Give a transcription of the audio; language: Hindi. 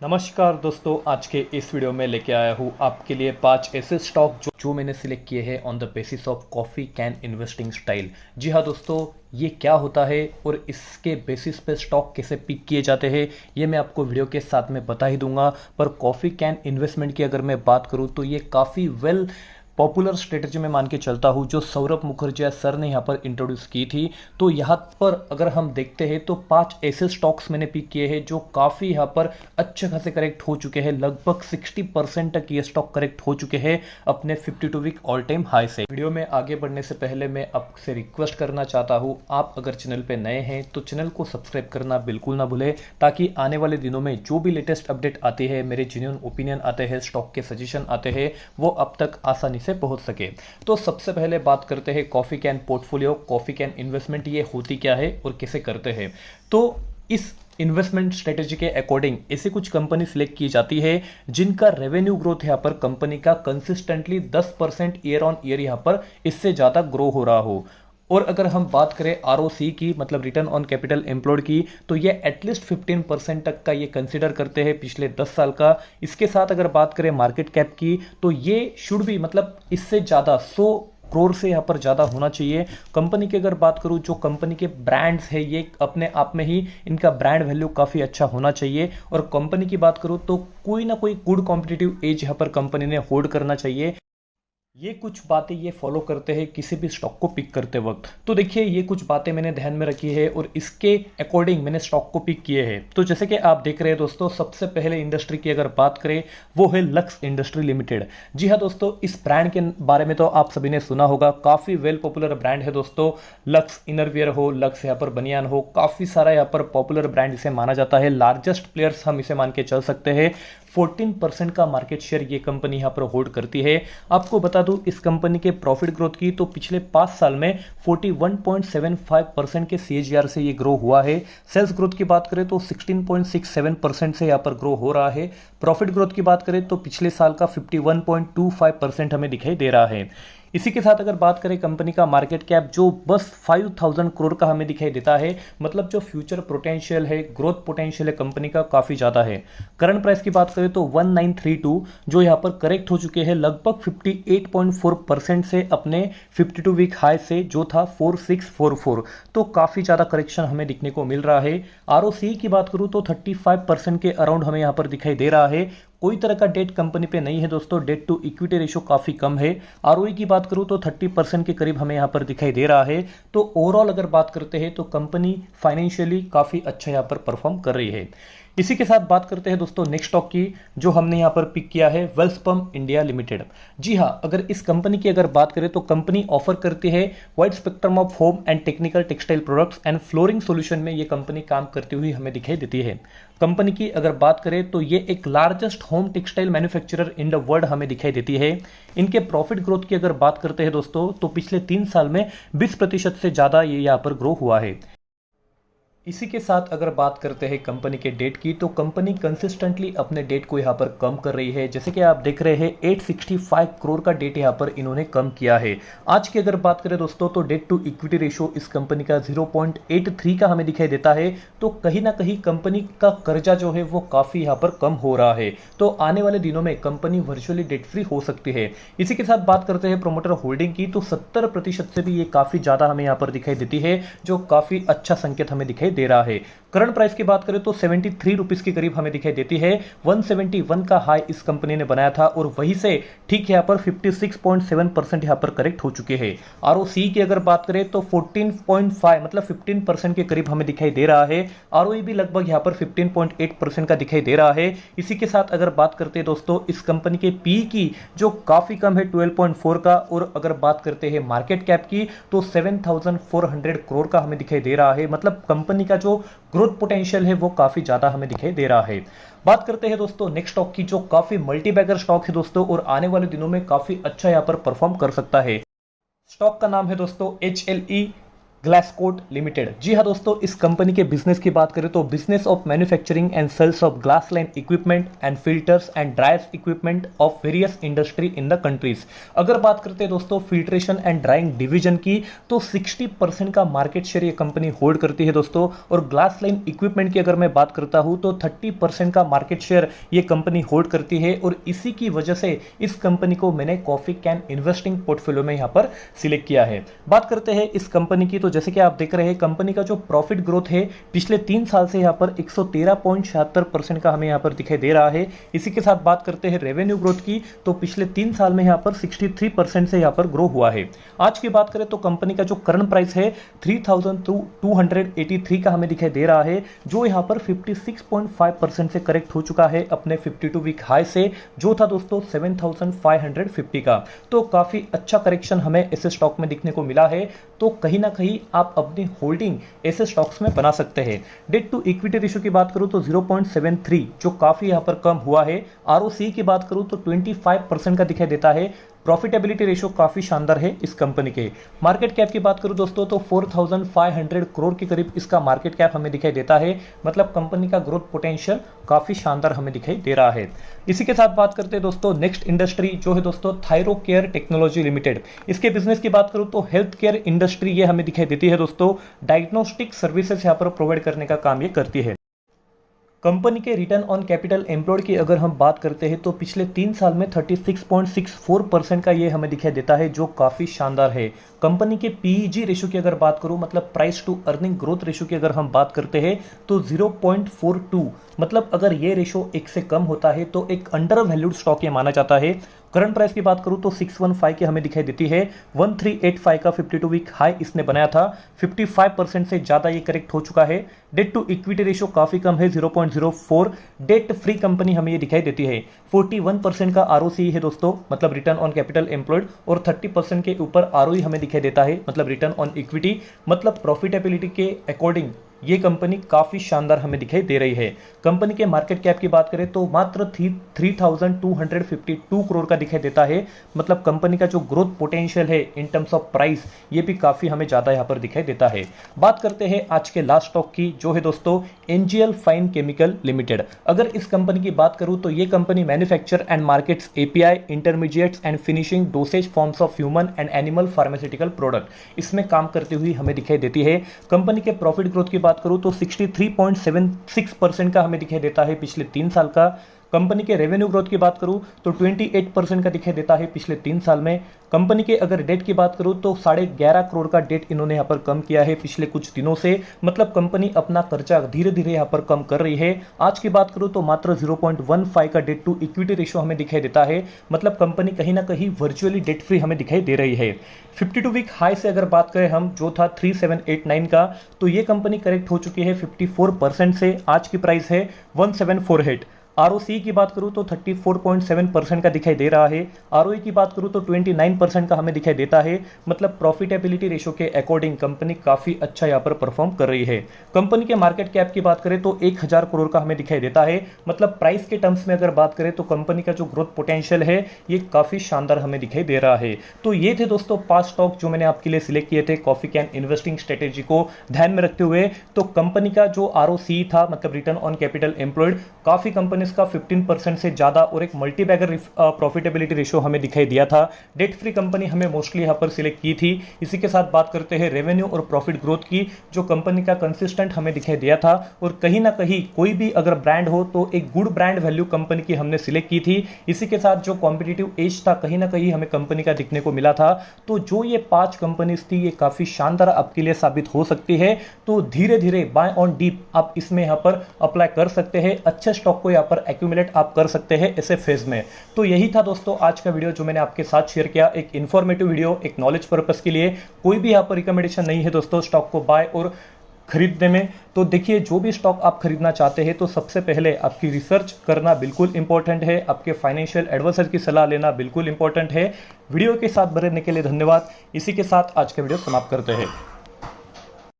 नमस्कार दोस्तों, आज के इस वीडियो में लेके आया हूँ आपके लिए 5 ऐसे स्टॉक जो मैंने सिलेक्ट किए हैं on the basis of coffee can investing style. जी हाँ दोस्तों, ये क्या होता है और इसके बेसिस पे स्टॉक कैसे पिक किए जाते हैं ये मैं आपको वीडियो के साथ में बता ही दूंगा। पर कॉफ़ी कैन इन्वेस्टमेंट की अगर मैं बात करूँ तो ये काफ़ी वेल पॉपुलर स्ट्रेटजी में मान के चलता हूँ जो सौरभ मुखर्जी सर ने यहाँ पर इंट्रोड्यूस की थी। तो यहाँ पर अगर हम देखते हैं तो 5 ऐसे स्टॉक्स मैंने पिक किए हैं जो काफ़ी यहाँ पर अच्छे खासे करेक्ट हो चुके हैं। लगभग 60% तक ये स्टॉक करेक्ट हो चुके हैं अपने 52 वीक ऑल टाइम हाई से। वीडियो में आगे बढ़ने से पहले मैं आपसे रिक्वेस्ट करना चाहता हूँ, आप अगर चैनल पर नए हैं तो चैनल को सब्सक्राइब करना बिल्कुल ना भूलें, ताकि आने वाले दिनों में जो भी लेटेस्ट अपडेट आती है, मेरे जेन्युइन ओपिनियन आते हैं, स्टॉक के सजेशन आते हैं, वो अब तक आसानी से पहुंच सके। तो सबसे पहले बात करते हैं coffee can portfolio, coffee can investment ये होती क्या है और कैसे करते हैं। तो इस इन्वेस्टमेंट स्ट्रेटेजी के अकॉर्डिंग ऐसी कुछ कंपनी सिलेक्ट की जाती है जिनका रेवेन्यू ग्रोथ यहाँ पर कंपनी का कंसिस्टेंटली 10% ईयर ऑन ईयर यहाँ पर इससे ज्यादा ग्रो हो रहा हो। और अगर हम बात करें आरओसी की, मतलब रिटर्न ऑन कैपिटल एम्प्लॉयड की, तो ये एटलीस्ट 15% तक का ये कंसिडर करते हैं पिछले 10 साल का। इसके साथ अगर बात करें मार्केट कैप की तो ये शुड भी, मतलब इससे ज़्यादा 100 करोड़ से यहाँ पर ज़्यादा होना चाहिए। कंपनी की अगर बात करूँ, जो कंपनी के ब्रांड्स है ये अपने आप में ही इनका ब्रांड वैल्यू काफ़ी अच्छा होना चाहिए। और कंपनी की बात करूँ तो कोई ना कोई गुड कॉम्पिटिटिव एज यहाँ पर कंपनी ने होल्ड करना चाहिए। ये कुछ बातें ये फॉलो करते हैं किसी भी स्टॉक को पिक करते वक्त। तो देखिए, ये कुछ बातें मैंने ध्यान में रखी है और इसके अकॉर्डिंग मैंने स्टॉक को पिक किए हैं। तो जैसे कि आप देख रहे हैं दोस्तों, सबसे पहले इंडस्ट्री की अगर बात करें वो है लक्स इंडस्ट्री लिमिटेड। जी हाँ दोस्तों, इस ब्रांड के बारे में तो आप सभी ने सुना होगा, काफी वेल पॉपुलर ब्रांड है दोस्तों। लक्स इनरवियर हो, लक्स यहाँ पर बनियान हो, काफी सारा यहाँ पर पॉपुलर ब्रांड इसे माना जाता है। लार्जेस्ट प्लेयर्स हम इसे मान के चल सकते हैं। 14% का मार्केट शेयर ये कंपनी यहाँ पर होल्ड करती है। आपको बता दूं, इस कंपनी के प्रॉफिट ग्रोथ की तो पिछले 5 साल में 41.75% के सीएजीआर से ये ग्रो हुआ है। सेल्स ग्रोथ की बात करें तो 16.67% से यहाँ पर ग्रो हो रहा है। प्रॉफिट ग्रोथ की बात करें तो पिछले साल का 51.25% हमें दिखाई दे रहा है। इसी के साथ अगर बात करें कंपनी का मार्केट कैप, जो बस 5000 करोड़ का हमें दिखाई देता है, मतलब जो फ्यूचर पोटेंशियल है, ग्रोथ पोटेंशियल है कंपनी का काफी ज्यादा है। करंट प्राइस की बात करें तो 1932 जो यहां पर करेक्ट हो चुके हैं लगभग 58.4% से अपने 52 वीक हाई से जो था 4644। तो काफी ज्यादा करेक्शन हमें दिखने को मिल रहा है। आरओसी की बात करूं तो 35% के अराउंड हमें यहां पर दिखाई दे रहा है। कोई तरह का डेट कंपनी पे नहीं है दोस्तों, डेट टू इक्विटी रेशियो काफी कम है। आरओई की बात करूं तो 30% के करीब हमें यहां पर दिखाई दे रहा है। तो ओवरऑल अगर बात करते हैं तो कंपनी फाइनेंशियली काफी अच्छा यहां पर परफॉर्म कर रही है। इसी के साथ बात करते हैं दोस्तों नेक्स्ट स्टॉक की, जो हमने यहां पर पिक किया है वेल्सपन इंडिया लिमिटेड। जी हां, अगर इस कंपनी की अगर बात करें तो कंपनी ऑफर करती है wide spectrum of home and technical textile products and flooring solution में ये कंपनी काम करती हुई हमें दिखाई देती है। कंपनी की अगर बात करें तो ये एक largest home textile manufacturer in the world हमें दिखाई देती है। इनके प्रॉफिट ग्रोथ की अगर बात करते हैं दोस्तों तो पिछले 3 साल में 20% से ज्यादा ये यहां पर ग्रो हुआ है। इसी के साथ अगर बात करते हैं कंपनी के डेट की, तो कंपनी कंसिस्टेंटली अपने डेट को यहाँ पर कम कर रही है। जैसे कि आप देख रहे हैं 865 करोड़ का डेट यहाँ पर इन्होंने कम किया है। आज की अगर बात करें दोस्तों तो डेट टू इक्विटी रेशियो इस कंपनी का 0.83 का हमें दिखाई देता है। तो कहीं ना कहीं कंपनी का कर्जा जो है वो काफी यहाँ पर कम हो रहा है। तो आने वाले दिनों में कंपनी वर्चुअली डेट फ्री हो सकती है। इसी के साथ बात करते हैं प्रोमोटर होल्डिंग की, तो 70% से भी ये काफी ज्यादा हमें यहाँ पर दिखाई देती है, जो काफी अच्छा संकेत हमें दिखाई दे रहा है। करंट प्राइस की बात करें तो 73 रुपीस के करीब हमें दिखाई देती है। 171 का हाई इस कंपनी ने बनाया था और वहीं से ठीक यहां पर 56.7% यहां पर करेक्ट हो चुके हैं। आरओसी की अगर बात करें तो 14.5 मतलब 15% के करीब हमें दिखाई दे रहा है। आरओई भी लगभग यहां पर 15.8% का दिखाई दे रहा है। इसी के साथ अगर बात करते हैं दोस्तों इस कंपनी के पी की, जो काफी कम है 12.4 का। और अगर बात करते हैं मार्केट कैप की तो 7400 करोड़ का हमें दिखाई दे रहा है। मतलब कंपनी का जो ग्रोथ पोटेंशियल है वो काफी ज्यादा हमें दिखाई दे रहा है। बात करते हैं दोस्तों नेक्स्ट स्टॉक की, जो काफी मल्टीबैगर स्टॉक है दोस्तों और आने वाले दिनों में काफी अच्छा यहां पर परफॉर्म कर सकता है। स्टॉक का नाम है दोस्तों HLE ग्लासकोट लिमिटेड। जी हाँ दोस्तों, इस कंपनी के बिजनेस की बात करें तो business of manufacturing and sales of glass line equipment and filters and dryers equipment of various industry in the countries. अगर बात करते हैं दोस्तों फिल्ट्रेशन एंड ड्राइंग डिवीजन की, तो 60% का मार्केट शेयर ये कंपनी होल्ड करती है दोस्तों। और ग्लास लाइन इक्विपमेंट की अगर मैं बात करता हूं तो 30% का मार्केट शेयर ये कंपनी होल्ड करती है। और इसी की वजह से इस कंपनी को मैंने कॉफी कैन इन्वेस्टिंग पोर्टफोलियो में यहां पर सिलेक्ट किया है। बात करते हैं इस कंपनी की, तो जैसे कि आप देख रहे हैं कंपनी का जो प्रॉफिट ग्रोथ है पिछले 3 साल से यहां पर 113.76% का हमें यहां पर दिखाई दे रहा है। इसी के साथ बात करते हैं रेवेन्यू ग्रोथ की, तो पिछले 3 साल में यहां पर 63% से यहां पर ग्रो हुआ है। आज की बात करें तो कंपनी का जो करंट प्राइस है 3283 का हमें दिखाई दे रहा है, जो यहां पर 56.5% से करेक्ट हो चुका है अपने 52 वीक हाई से, जो था दोस्तों 7550 का। तो काफी अच्छा करेक्शन हमें ऐसे स्टॉक में दिखने को मिला है। तो कहीं ना कहीं आप अपनी होल्डिंग ऐसे स्टॉक्स में बना सकते हैं। डेट टू इक्विटी रेशियो की बात करूं तो 0.73, जो काफी यहां पर कम हुआ है। आरओसी की बात करूं तो 25% का दिखाई देता है। प्रॉफिटेबिलिटी रेशियो काफी शानदार है इस कंपनी के। मार्केट कैप की बात करूं दोस्तों तो 4500 करोड़ के करीब इसका मार्केट कैप हमें दिखाई देता है। मतलब कंपनी का ग्रोथ पोटेंशियल काफी शानदार हमें दिखाई दे रहा है। इसी के साथ बात करते हैं दोस्तों नेक्स्ट इंडस्ट्री, जो है दोस्तों थायरोकेयर टेक्नोलॉजी लिमिटेड। इसके बिजनेस की बात करूं तो हेल्थ केयर इंडस्ट्री ये हमें दिखाई देती है दोस्तों। डायग्नोस्टिक सर्विसेज यहां पर प्रोवाइड करने का काम ये करती है। कंपनी के रिटर्न ऑन कैपिटल एम्प्लॉयड की अगर हम बात करते हैं तो पिछले 3 साल में 36.64% का ये हमें दिखाई देता है, जो काफ़ी शानदार है। कंपनी के पीईजी रेशियो की अगर बात करूं, मतलब price to earning growth ratio की अगर हम बात करते हैं तो 0.42, मतलब अगर ये रेशियो 1 से कम होता है तो एक अंडर वैल्यूड स्टॉक ये माना जाता है। करंट प्राइस की बात करूं तो 615 की हमें दिखाई देती है। 1385 का 52 वीक हाई इसने बनाया था। 55% से ज्यादा ये करेक्ट हो चुका है। डेट टू इक्विटी रेशियो काफी कम है, 0.04। डेट फ्री कंपनी हमें ये दिखाई देती है। 41% का आरओसी है दोस्तों, मतलब रिटर्न ऑन कैपिटल एम्प्लॉयड, और 30% के ऊपर आरओई हमें दिखाई देता है, मतलब रिटर्न ऑन इक्विटी। मतलब प्रॉफिटेबिलिटी के अकॉर्डिंग ये कंपनी काफी शानदार हमें दिखाई दे रही है। कंपनी के मार्केट कैप की बात करें तो मात्र 3252 करोड़ का दिखाई देता है। मतलब कंपनी का जो ग्रोथ पोटेंशियल है इन टर्म्स ऑफ प्राइस, ये भी काफी हमें ज्यादा यहां पर दिखाई देता है। बात करते हैं आज के लास्ट स्टॉक की, जो है दोस्तों एनजीएल फाइन केमिकल लिमिटेड। अगर इस कंपनी की बात करूं तो ये company manufacture and markets API, intermediates and finishing dosage forms of human and animal pharmaceutical product इसमें काम करती हुई हमें दिखाई देती है। कंपनी के प्रॉफिट ग्रोथ की बात करूं तो 63.76% का हमें दिखाई देता है पिछले 3 साल का। कंपनी के रेवेन्यू ग्रोथ की बात करूं तो 28% का दिखाई देता है पिछले 3 साल में। कंपनी के अगर डेट की बात करूं तो 11.5 करोड़ का डेट इन्होंने यहां पर कम किया है पिछले कुछ दिनों से। मतलब कंपनी अपना कर्जा धीरे धीरे यहां पर कम कर रही है। आज की बात करूं तो मात्र 0.15 का डेट टू इक्विटी रेशियो हमें दिखाई देता है। मतलब कंपनी कहीं ना कहीं वर्चुअली डेट फ्री हमें दिखाई दे रही है। 52 वीक हाई से अगर बात करें हम, जो था 3789 का, तो ये कंपनी करेक्ट हो चुकी है 54% से। आज की प्राइस है 1748। आरओसी की बात करूं तो 34.7% का दिखाई दे रहा है। आरओई की बात करूं तो 29% का हमें दिखाई देता है। मतलब प्रॉफिटेबिलिटी रेशियो के अकॉर्डिंग कंपनी काफी अच्छा यहां पर परफॉर्म कर रही है। कंपनी के मार्केट कैप की बात करें तो 1000 करोड़ का हमें दिखाई देता है। मतलब प्राइस के टर्म्स में अगर बात करें तो कंपनी का जो ग्रोथ पोटेंशियल है ये काफी शानदार हमें दिखाई दे रहा है। तो ये थे दोस्तों 5 स्टॉक जो मैंने आपके लिए सिलेक्ट किए थे कॉफी कैन इन्वेस्टिंग स्ट्रेटेजी को ध्यान में रखते हुए। तो कंपनी का जो आरओसी था, मतलब रिटर्न ऑन कैपिटल एम्प्लॉयड, काफी कंपनी का 15% से ज्यादा और एक मल्टी बैगर प्रॉफिटेबिलिटी रेशियो हमें दिखाई दिया था। डेट फ्री कंपनी हमें मोस्टली यहां पर सिलेक्ट की थी। इसी के साथ बात करते हैं रेवेन्यू और प्रॉफिट ग्रोथ की, जो कंपनी का कंसिस्टेंट हमें दिखाई दिया था। और कहीं ना कहीं कोई भी अगर ब्रांड हो तो एक गुड ब्रांड वैल्यू कंपनी की हमने सिलेक्ट की थी। इसी के साथ जो कॉम्पिटिटिव एज था कहीं ना कहीं हमें कंपनी का दिखने को मिला था। तो जो ये 5 कंपनीज थी ये काफी शानदार आपके लिए साबित हो सकती है। तो धीरे धीरे बाय ऑन डीप आप इसमें यहां पर अप्लाई कर सकते हैं। अच्छे स्टॉक को यहां पर एक्यूमुलेट आप कर सकते हैं ऐसे फेज में। तो यही था दोस्तों आज का वीडियो जो मैंने आपके साथ शेयर किया, एक इंफॉर्मेटिव वीडियो, एक नॉलेज पर्पस के लिए। कोई भी यहाँ पर रिकमेंडेशन नहीं है दोस्तों स्टॉक को बाय और खरीदने में। तो देखिए, जो भी स्टॉक आप खरीदना चाहते हैं तो सबसे पहले आपकी रिसर्च करना बिल्कुल इंपॉर्टेंट है। आपके फाइनेंशियल एडवाइजर की सलाह लेना बिल्कुल इंपॉर्टेंट है। वीडियो के साथ बने रहने के लिए धन्यवाद। इसी के साथ आज का वीडियो समाप्त करते हैं।